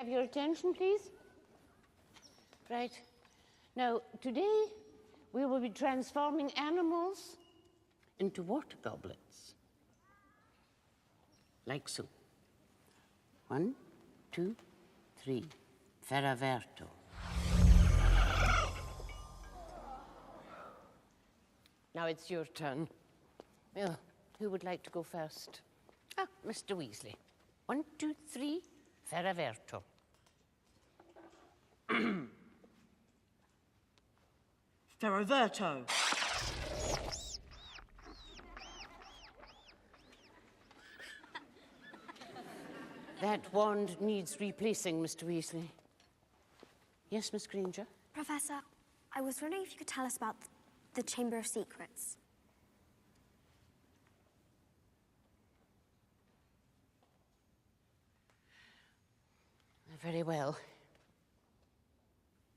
have your attention, please? Right. Now, today we will be transforming animals into water goblets. Like so. 1, 2, 3. Ferraverto. Now it's your turn. Well, who would like to go first? Ah, Mr. Weasley. 1, 2, 3. Ferraverto. Ferraverto. That wand needs replacing, Mr. Weasley. Yes, Miss Granger? Professor, I was wondering if you could tell us about the Chamber of Secrets. Very well.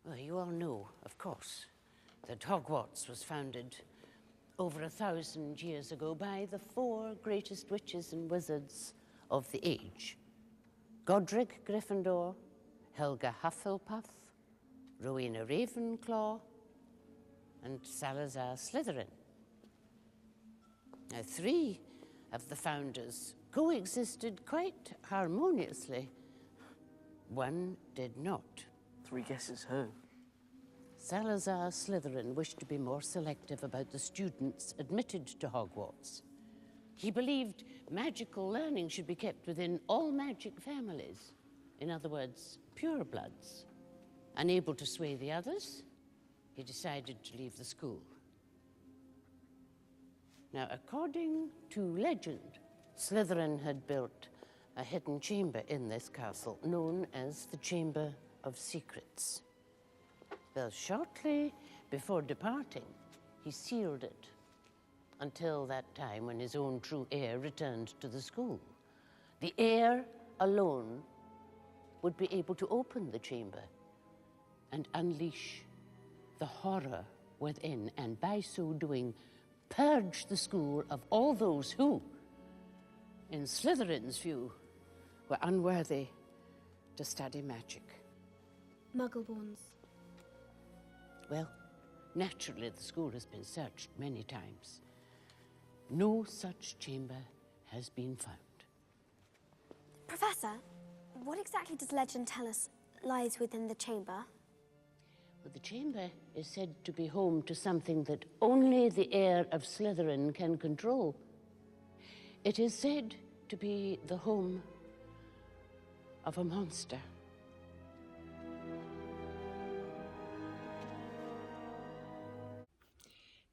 Well, you all know, of course, that Hogwarts was founded over 1,000 years ago by the 4 greatest witches and wizards of the age. Godric Gryffindor, Helga Hufflepuff, Rowena Ravenclaw, and Salazar Slytherin. Now, 3 of the founders coexisted quite harmoniously. 1 did not. 3 guesses who? Salazar Slytherin wished to be more selective about the students admitted to Hogwarts. He believed magical learning should be kept within all magic families. In other words, purebloods. Unable to sway the others, he decided to leave the school. Now, according to legend, Slytherin had built a hidden chamber in this castle, known as the Chamber of Secrets. Well, shortly before departing, he sealed it until that time when his own true heir returned to the school. The heir alone would be able to open the chamber and unleash the horror within, and by so doing, purge the school of all those who, in Slytherin's view, were unworthy to study magic. Muggleborns. Well, naturally, the school has been searched many times. No such chamber has been found. Professor, what exactly does legend tell us lies within the chamber? Well, the chamber is said to be home to something that only the heir of Slytherin can control. It is said to be the home of a monster.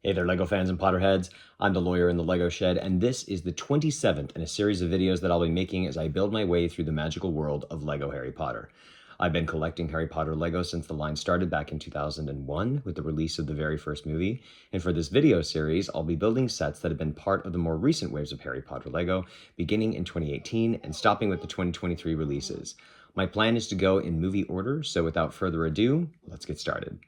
Hey there, LEGO fans and Potterheads. I'm the lawyer in the LEGO Shed, and this is the 27th in a series of videos that I'll be making as I build my way through the magical world of LEGO Harry Potter. I've been collecting Harry Potter LEGO since the line started back in 2001 with the release of the very first movie, and for this video series, I'll be building sets that have been part of the more recent waves of Harry Potter LEGO, beginning in 2018 and stopping with the 2023 releases. My plan is to go in movie order, so without further ado, let's get started.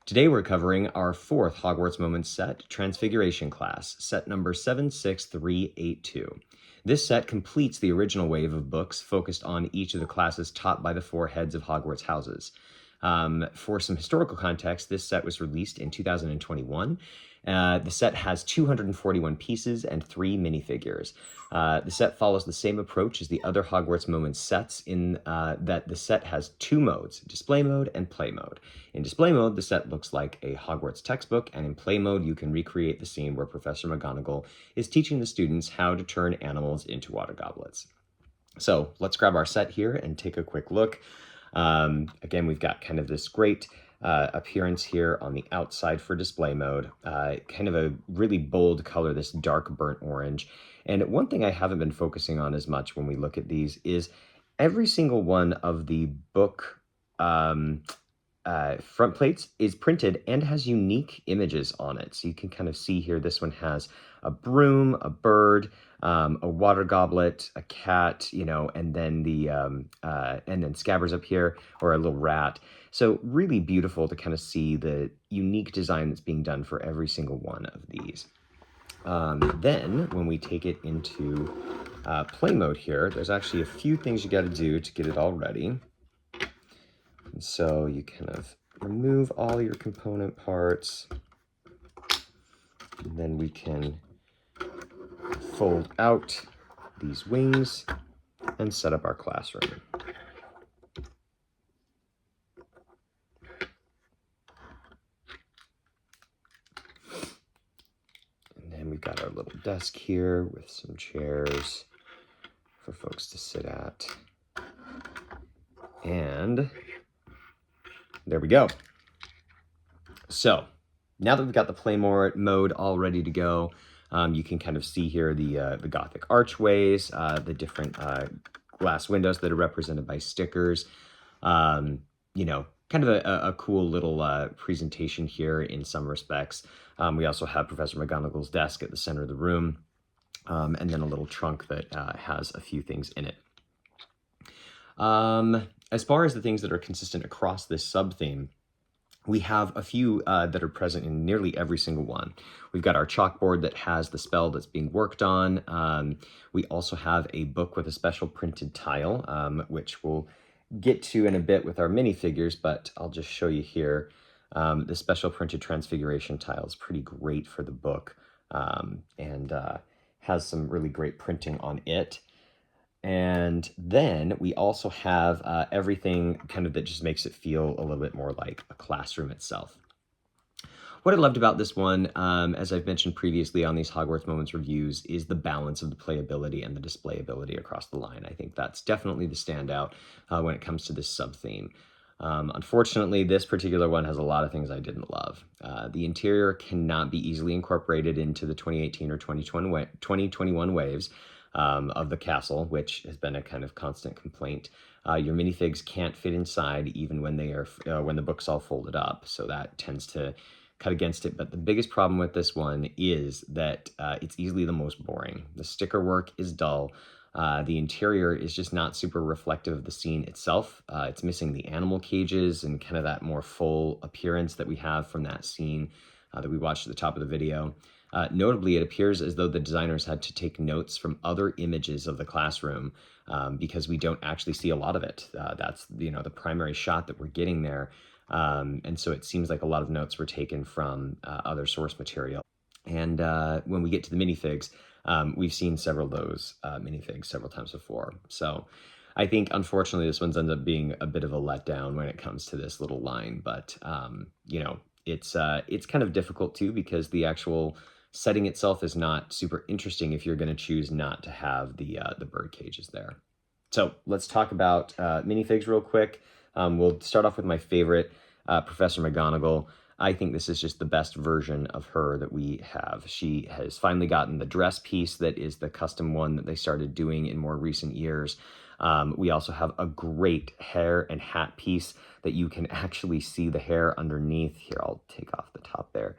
Today we're covering our 4th Hogwarts Moments set, Transfiguration class, set number 76382. This set completes the original wave of books focused on each of the classes taught by the 4 heads of Hogwarts houses. For some historical context, this set was released in 2021. The set has 241 pieces and 3 minifigures. The set follows the same approach as the other Hogwarts Moments sets in that the set has 2 modes, display mode and play mode. In display mode, the set looks like a Hogwarts textbook, and in play mode, you can recreate the scene where Professor McGonagall is teaching the students how to turn animals into water goblets. So let's grab our set here and take a quick look. Again, we've got kind of this great appearance here on the outside for display mode, kind of a really bold color, this dark burnt orange. And one thing I haven't been focusing on as much when we look at these is every single one of the book front plates is printed and has unique images on it. So you can kind of see here, this one has a broom, a bird, a water goblet, a cat, you know, and then and then Scabbers up here, or a little rat. So really beautiful to kind of see the unique design that's being done for every single one of these. Then when we take it into play mode here, there's actually a few things you got to do to get it all ready. And so you kind of remove all your component parts, and then we can fold out these wings and set up our classroom. And then we've got our little desk here with some chairs for folks to sit at. And there we go. So now that we've got the play mode all ready to go, you can kind of see here the Gothic archways, the different glass windows that are represented by stickers. You know, kind of a cool little presentation here in some respects. We also have Professor McGonagall's desk at the center of the room, and then a little trunk that has a few things in it. As far as the things that are consistent across this sub-theme, we have a few that are present in nearly every single one. We've got our chalkboard that has the spell that's being worked on. We also have a book with a special printed tile, which we'll get to in a bit with our minifigures, but I'll just show you here. The special printed Transfiguration tile is pretty great for the book, and has some really great printing on it. And then we also have everything kind of that just makes it feel a little bit more like a classroom itself. What I loved about this one, as I've mentioned previously on these Hogwarts Moments reviews, is the balance of the playability and the displayability across the line. I think that's definitely the standout when it comes to this sub-theme. Unfortunately, this particular one has a lot of things I didn't love. The interior cannot be easily incorporated into the 2018 or 2021 waves of the castle, which has been a kind of constant complaint. Your minifigs can't fit inside even when they are when the book's all folded up, so that tends to cut against it. But the biggest problem with this one is that it's easily the most boring. The sticker work is dull. The interior is just not super reflective of the scene itself. It's missing the animal cages and kind of that more full appearance that we have from that scene that we watched at the top of the video. Notably, it appears as though the designers had to take notes from other images of the classroom because we don't actually see a lot of it. That's the primary shot that we're getting there. And so it seems like a lot of notes were taken from other source material. And when we get to the minifigs, we've seen several of those minifigs several times before. So I think, unfortunately, this one's ended up being a bit of a letdown when it comes to this little line. But, it's kind of difficult, too, because the actual setting itself is not super interesting if you're going to choose not to have the bird cages there. So let's talk about minifigs real quick. We'll start off with my favorite, Professor McGonagall. I think this is just the best version of her that we have. She has finally gotten the dress piece that is the custom one that they started doing in more recent years. We also have a great hair and hat piece that you can actually see the hair underneath. Here, I'll take off the top there.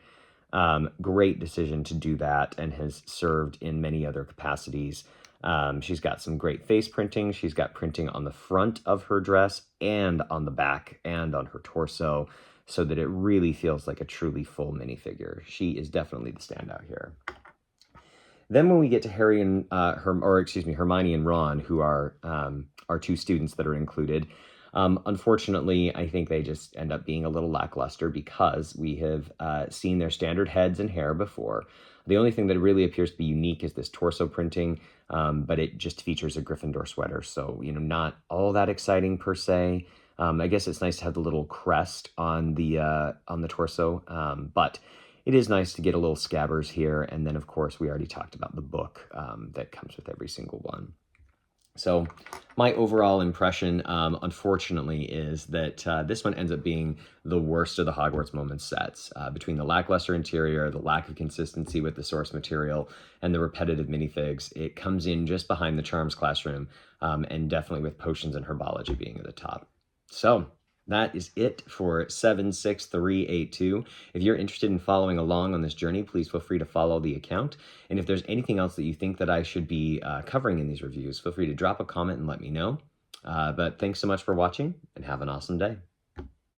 Great decision to do that, and has served in many other capacities. She's got some great face printing. She's got printing on the front of her dress and on the back and on her torso, so that it really feels like a truly full minifigure. She is definitely the standout here. Then when we get to Hermione and Ron, who are our two students that are included, unfortunately, I think they just end up being a little lackluster because we have seen their standard heads and hair before. The only thing that really appears to be unique is this torso printing, but it just features a Gryffindor sweater, so not all that exciting per se. I guess it's nice to have the little crest on the torso, but it is nice to get a little scabbers here. And then, of course, we already talked about the book that comes with every single one. So my overall impression, unfortunately, is that this one ends up being the worst of the Hogwarts Moments sets. Between the lackluster interior, the lack of consistency with the source material, and the repetitive minifigs, it comes in just behind the Charms classroom, and definitely with Potions and Herbology being at the top. So that is it for 76382. If you're interested in following along on this journey, please feel free to follow the account. And if there's anything else that you think that I should be covering in these reviews, feel free to drop a comment and let me know. But thanks so much for watching, and have an awesome day.